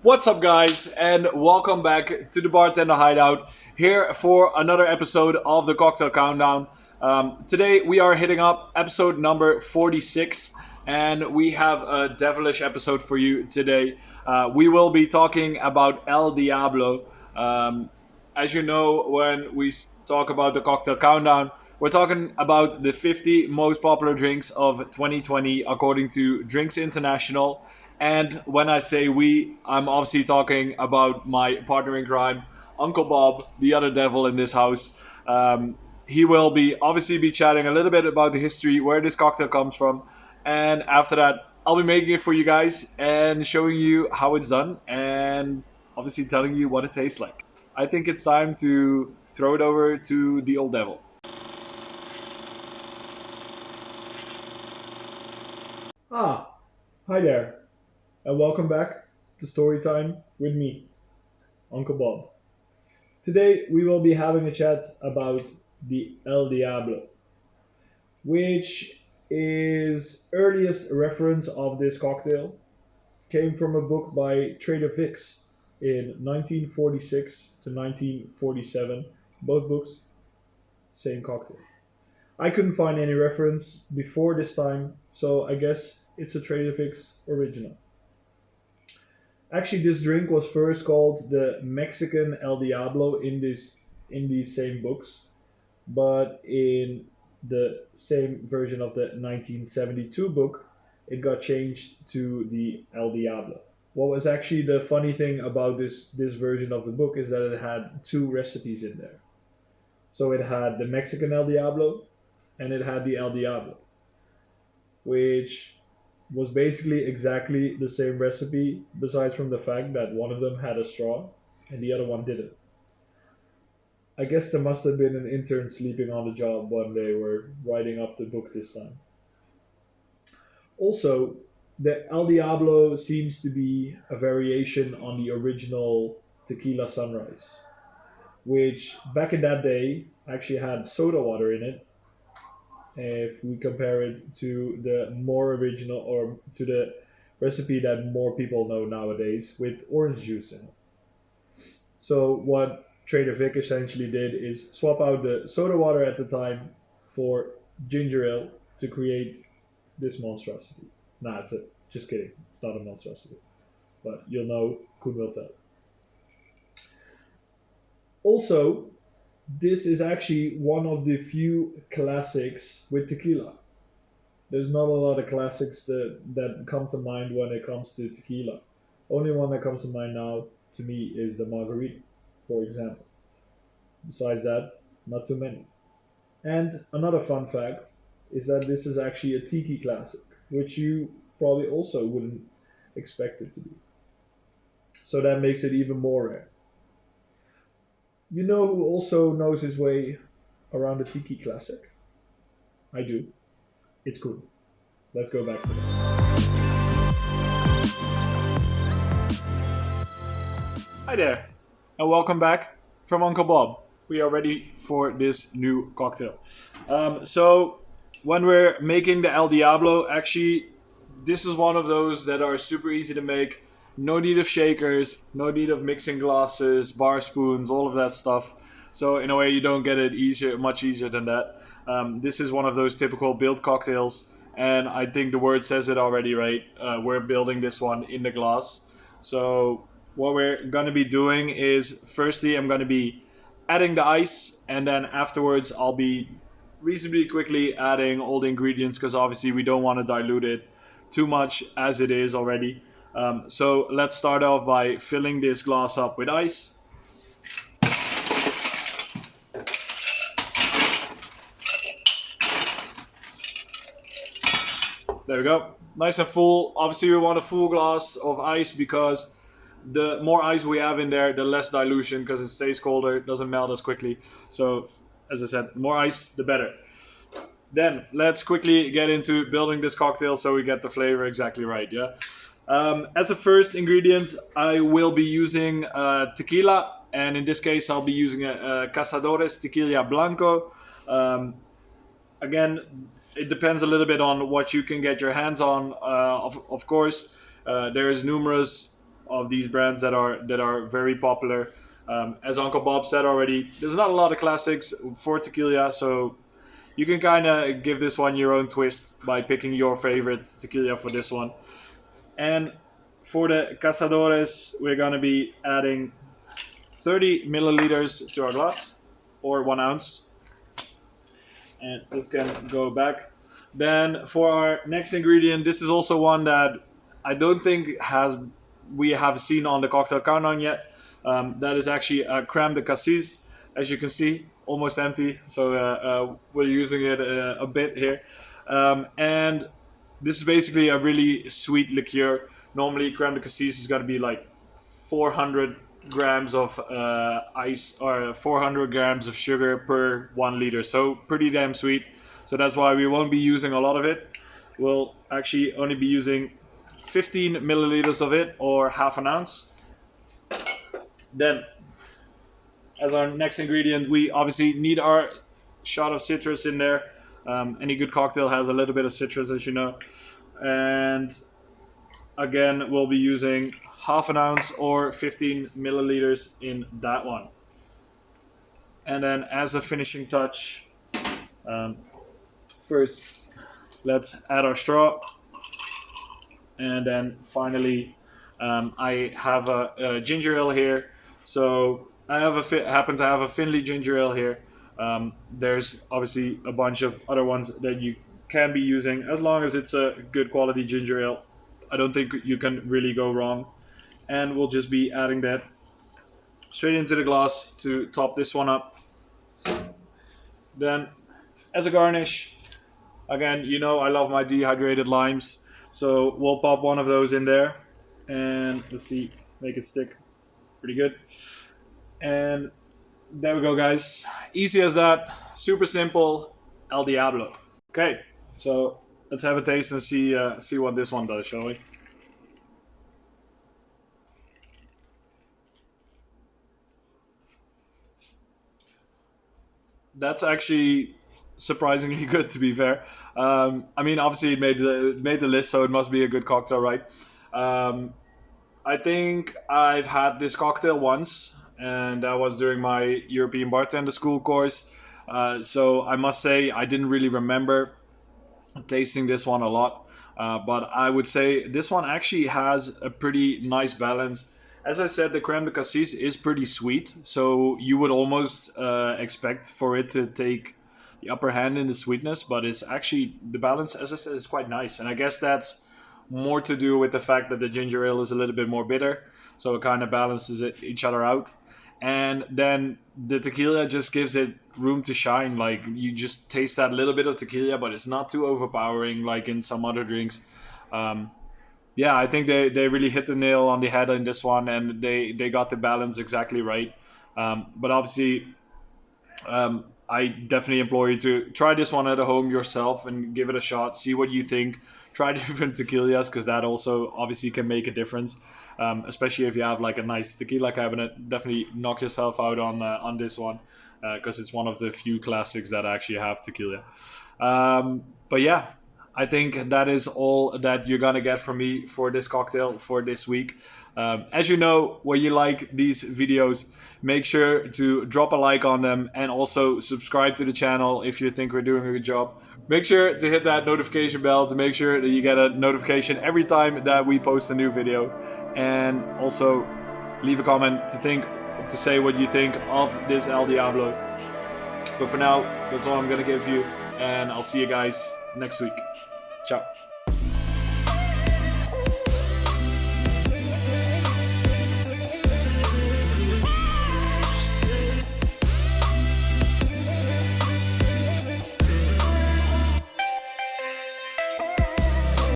What's up, guys, and welcome back to the Bartender Hideout here for another episode of the Cocktail Countdown. Today, we are hitting up episode number 46, and we have a devilish episode for you today. We will be talking about El Diablo. As you know, when we talk about the Cocktail Countdown, we're talking about the 50 most popular drinks of 2020 according to Drinks International. And when I say we, I'm obviously talking about my partner in crime, Uncle Bob, the other devil in this house. He will be obviously be chatting a little bit about the history, where this cocktail comes from, and after that, I'll be making it for you guys and showing you how it's done, and obviously telling you what it tastes like. I think it's time to throw it over to the old devil. Ah, hi there, and welcome back to Storytime with me, Uncle Bob. Today we will be having a chat about the El Diablo, which is earliest reference of this cocktail came from a book by Trader Vic's in 1946 to 1947. Both books, same cocktail. I couldn't find any reference before this time, so I guess it's a Trader Vic's original. Actually, this drink was first called the Mexican El Diablo in these same books, but in the same version of the 1972 book, it got changed to the El Diablo. What was actually the funny thing about this version of the book is that it had two recipes in there. So it had the Mexican El Diablo and it had the El Diablo, which was basically exactly the same recipe, besides from the fact that one of them had a straw and the other one didn't. I guess there must have been an intern sleeping on the job when they were writing up the book this time. Also, the El Diablo seems to be a variation on the original Tequila Sunrise, which back in that day actually had soda water in it. If we compare it to the more original or to the recipe that more people know nowadays with orange juice in it. So what Trader Vic essentially did is swap out the soda water at the time for ginger ale to create this monstrosity. Nah, it's it. Just kidding. It's not a monstrosity. But you'll know, Kun will tell. Also, this is actually one of the few classics with tequila. There's not a lot of classics that come to mind when it comes to tequila. Only one that comes to mind now to me is the margarita, for example. Besides that, not too many. And another fun fact is that this is actually a tiki classic, which you probably also wouldn't expect it to be. So that makes it even more rare. You know who also knows his way around a tiki classic? I do. It's cool. Let's go back to that. Hi there, and welcome back from Uncle Bob. We are ready for this new cocktail. So, when we're making the El Diablo, actually, this is one of those that are super easy to make. No need of shakers, no need of mixing glasses, bar spoons, all of that stuff. So in a way, you don't get it much easier than that. This is one of those typical build cocktails, and I think the word says it already, right? We're building this one in the glass. So what we're gonna be doing is, firstly, I'm gonna be adding the ice, and then afterwards, I'll be reasonably quickly adding all the ingredients because obviously we don't want to dilute it too much as it is already. So let's start off by filling this glass up with ice. There we go. Nice and full. Obviously we want a full glass of ice because the more ice we have in there, the less dilution because it stays colder, it doesn't melt as quickly. So as I said, more ice, the better. Then let's quickly get into building this cocktail so we get the flavor exactly right, yeah? As a first ingredient, I will be using tequila, and in this case, I'll be using a Cazadores Tequila Blanco. Again, it depends a little bit on what you can get your hands on, of course. There's numerous of these brands that are very popular. As Uncle Bob said already, there's not a lot of classics for tequila, so you can kind of give this one your own twist by picking your favorite tequila for this one. And for the Cazadores, we're going to be adding 30 milliliters to our glass, or 1 ounce. And this can go back. Then for our next ingredient, this is also one that I don't think we have seen on the cocktail countdown yet. That is actually a crème de cassis, as you can see, almost empty. So we're using it a bit here. And this is basically a really sweet liqueur. Normally, crème de cassis is going to be like 400 grams of ice, or 400 grams of sugar per 1 liter. So pretty damn sweet. So that's why we won't be using a lot of it. We'll actually only be using 15 milliliters of it, or half an ounce. Then, as our next ingredient, we obviously need our shot of citrus in there. Any good cocktail has a little bit of citrus, as you know. And again, we'll be using half an ounce or 15 milliliters in that one. And then as a finishing touch, first let's add our straw. And then finally, I have a ginger ale here. So I happen to have a Finley ginger ale here. There's obviously a bunch of other ones that you can be using, as long as it's a good quality ginger ale. I don't think you can really go wrong. And we'll just be adding that straight into the glass to top this one up. Then, as a garnish, again, you know I love my dehydrated limes, so we'll pop one of those in there, and let's see, make it stick pretty good. And there we go, guys. Easy as that. Super simple. El Diablo. Okay, so let's have a taste and see what this one does, shall we? That's actually surprisingly good, to be fair. I mean, obviously it made the list, so it must be a good cocktail, right? I think I've had this cocktail once, and that was during my European bartender school course. So I must say I didn't really remember tasting this one a lot, but I would say this one actually has a pretty nice balance. As I said, the crème de cassis is pretty sweet, so you would almost expect for it to take the upper hand in the sweetness, but it's actually, the balance, as I said, is quite nice. And I guess that's more to do with the fact that the ginger ale is a little bit more bitter, so it kind of balances each other out. And then the tequila just gives it room to shine. Like, you just taste that little bit of tequila, but it's not too overpowering like in some other drinks. Yeah, I think they really hit the nail on the head in this one, and they got the balance exactly right. But obviously, I definitely implore you to try this one at home yourself and give it a shot. See what you think. Try different tequilas, because that also obviously can make a difference. Especially if you have like a nice tequila cabinet, definitely knock yourself out on this one, because it's one of the few classics that actually have tequila. But yeah, I think that is all that you're gonna get from me for this cocktail for this week. As you know, when you like these videos, make sure to drop a like on them, and also subscribe to the channel if you think we're doing a good job. Make sure to hit that notification bell to make sure that you get a notification every time that we post a new video. And also leave a comment to say what you think of this El Diablo. But for now, that's all I'm gonna give you, and I'll see you guys next week. Ciao.